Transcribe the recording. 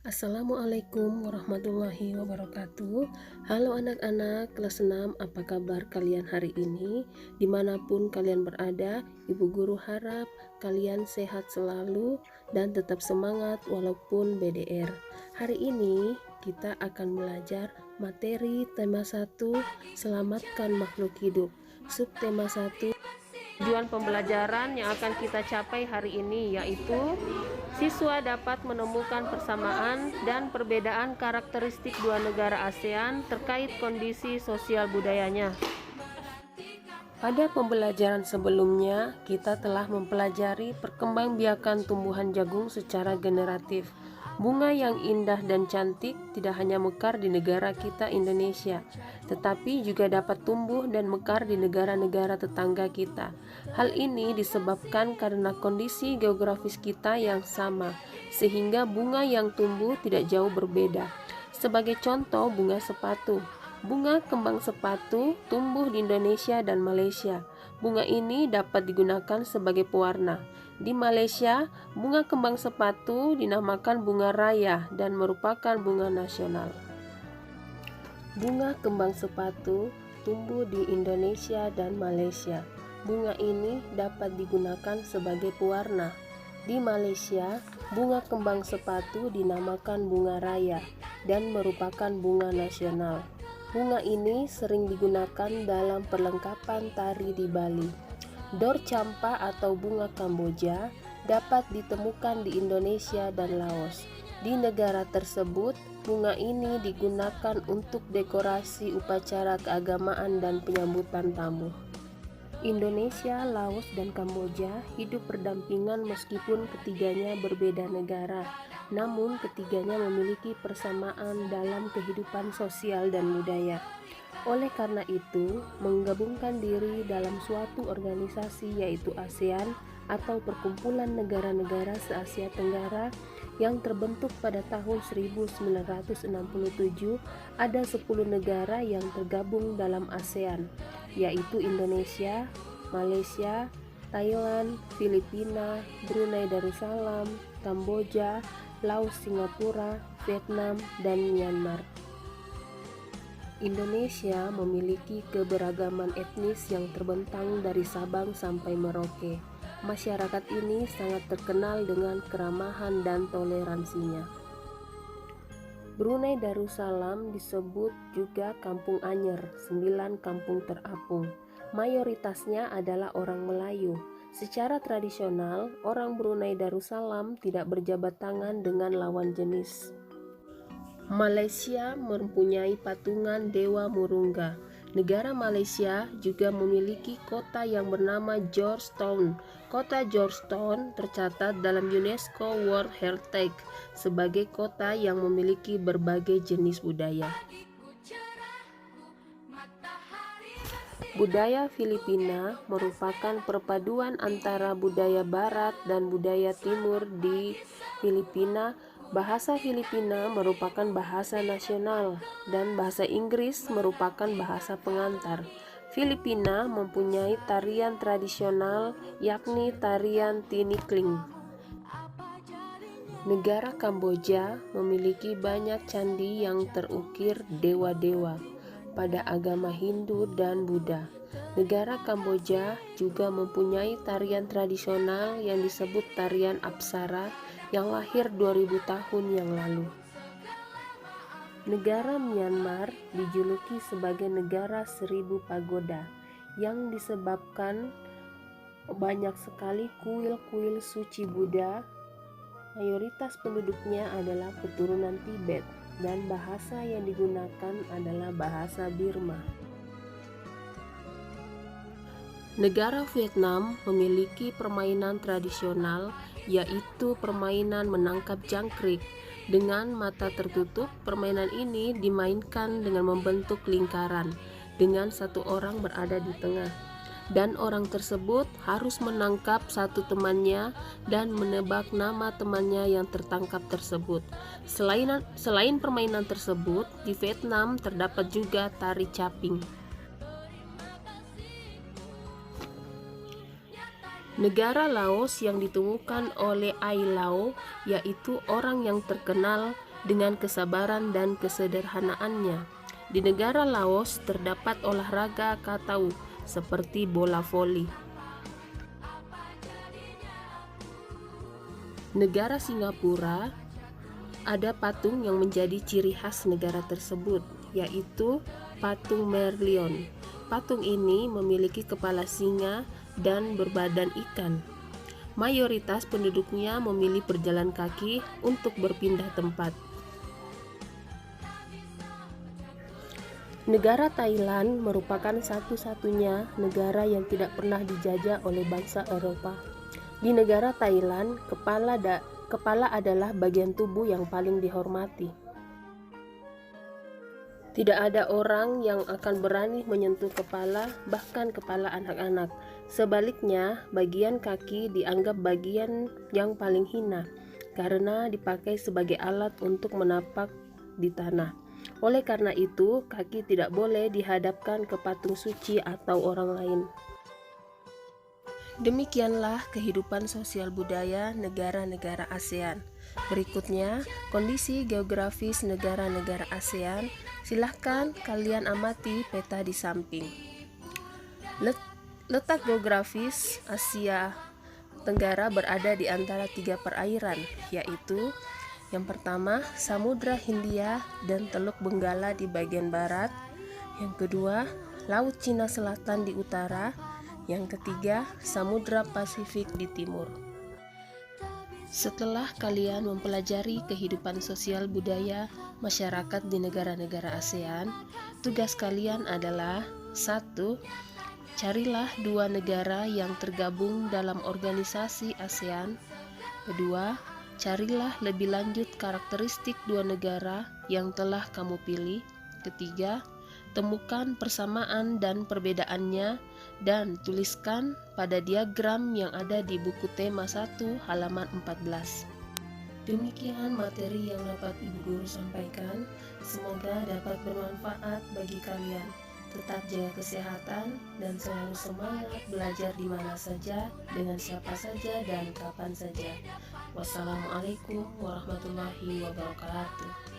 Assalamualaikum warahmatullahi wabarakatuh. Halo anak-anak kelas 6, apa kabar kalian hari ini? Dimanapun kalian berada, Ibu Guru harap kalian sehat selalu dan tetap semangat walaupun BDR. Hari ini kita akan belajar materi tema 1, Selamatkan Makhluk Hidup. Subtema 1, tujuan pembelajaran yang akan kita capai hari ini yaitu siswa dapat menemukan persamaan dan perbedaan karakteristik dua negara ASEAN terkait kondisi sosial budayanya. Pada pembelajaran sebelumnya, kita telah mempelajari perkembangbiakan tumbuhan jagung secara generatif. Bunga yang indah dan cantik tidak hanya mekar di negara kita Indonesia, tetapi juga dapat tumbuh dan mekar di negara-negara tetangga kita. Hal ini disebabkan karena kondisi geografis kita yang sama, sehingga bunga yang tumbuh tidak jauh berbeda. Sebagai contoh, bunga sepatu. Bunga kembang sepatu tumbuh di Indonesia dan Malaysia. Bunga ini dapat digunakan sebagai pewarna. Di Malaysia, bunga kembang sepatu dinamakan bunga raya dan merupakan bunga nasional. Bunga kembang sepatu tumbuh di Indonesia dan Malaysia. Bunga ini dapat digunakan sebagai pewarna. Di Malaysia, bunga kembang sepatu dinamakan bunga raya dan merupakan bunga nasional. Bunga ini sering digunakan dalam perlengkapan tari di Bali. Dor campa atau bunga Kamboja dapat ditemukan di Indonesia dan Laos. Di negara tersebut, bunga ini digunakan untuk dekorasi upacara keagamaan dan penyambutan tamu. Indonesia, Laos, dan Kamboja hidup berdampingan meskipun ketiganya berbeda negara. Namun ketiganya memiliki persamaan dalam kehidupan sosial dan budaya. Oleh karena itu, menggabungkan diri dalam suatu organisasi yaitu ASEAN atau Perkumpulan Negara-Negara se-Asia Tenggara yang terbentuk pada tahun 1967, ada 10 negara yang tergabung dalam ASEAN, yaitu Indonesia, Malaysia, Thailand, Filipina, Brunei Darussalam, Kamboja, Laos, Singapura, Vietnam, dan Myanmar. Indonesia memiliki keberagaman etnis yang terbentang dari Sabang sampai Merauke. Masyarakat ini sangat terkenal dengan keramahan dan toleransinya. Brunei Darussalam disebut juga Kampung Anyer, 9 kampung terapung. Mayoritasnya adalah orang Melayu. Secara tradisional, orang Brunei Darussalam tidak berjabat tangan dengan lawan jenis. Malaysia mempunyai patungan Dewa Murungga. Negara Malaysia juga memiliki kota yang bernama Georgetown. Kota Georgetown tercatat dalam UNESCO World Heritage sebagai kota yang memiliki berbagai jenis budaya. Budaya Filipina merupakan perpaduan antara budaya barat dan budaya timur di Filipina. Bahasa Filipina merupakan bahasa nasional dan bahasa Inggris merupakan bahasa pengantar. Filipina mempunyai tarian tradisional yakni tarian tinikling. Negara Kamboja memiliki banyak candi yang terukir dewa-dewa pada agama Hindu dan Buddha. Negara Kamboja juga mempunyai tarian tradisional yang disebut tarian Apsara yang lahir 2000 tahun yang lalu. Negara Myanmar dijuluki sebagai negara 1000 pagoda yang disebabkan banyak sekali kuil-kuil suci Buddha. Mayoritas penduduknya adalah keturunan Tibet dan bahasa yang digunakan adalah bahasa Burma. Negara Vietnam memiliki permainan tradisional yaitu permainan menangkap jangkrik. Dengan mata tertutup, permainan ini dimainkan dengan membentuk lingkaran dengan satu orang berada di tengah, dan orang tersebut harus menangkap satu temannya dan menebak nama temannya yang tertangkap tersebut. Selain permainan tersebut, di Vietnam terdapat juga tari caping. Negara Laos yang ditemukan oleh Ai Lau, yaitu orang yang terkenal dengan kesabaran dan kesederhanaannya. Di negara Laos terdapat olahraga katau seperti bola voli. Negara Singapura ada patung yang menjadi ciri khas negara tersebut, yaitu patung Merlion. Patung ini memiliki kepala singa dan berbadan ikan. Mayoritas penduduknya memilih berjalan kaki untuk berpindah tempat. Negara Thailand merupakan satu-satunya negara yang tidak pernah dijajah oleh bangsa Eropa. Di negara Thailand, kepala adalah bagian tubuh yang paling dihormati. Tidak ada orang yang akan berani menyentuh kepala, bahkan kepala anak-anak. Sebaliknya, bagian kaki dianggap bagian yang paling hina, karena dipakai sebagai alat untuk menapak di tanah. Oleh karena itu, kaki tidak boleh dihadapkan ke patung suci atau orang lain. Demikianlah kehidupan sosial budaya negara-negara ASEAN. Berikutnya, kondisi geografis negara-negara ASEAN. Silahkan kalian amati peta di samping. Letak geografis Asia Tenggara berada di antara 3 perairan, yaitu yang pertama, Samudra Hindia dan Teluk Benggala di bagian barat. Yang kedua, Laut Cina Selatan di utara. Yang ketiga, Samudra Pasifik di timur. Setelah kalian mempelajari kehidupan sosial budaya masyarakat di negara-negara ASEAN, tugas kalian adalah 1. Carilah 2 negara yang tergabung dalam organisasi ASEAN. 2. Carilah lebih lanjut karakteristik 2 negara yang telah kamu pilih. 3. Temukan persamaan dan perbedaannya dan tuliskan pada diagram yang ada di buku tema 1 halaman 14. Demikian materi yang dapat Ibu Guru sampaikan. Semoga dapat bermanfaat bagi kalian. Tetap jaga kesehatan dan selalu semangat belajar di mana saja, dengan siapa saja, dan kapan saja. Wassalamualaikum warahmatullahi wabarakatuh.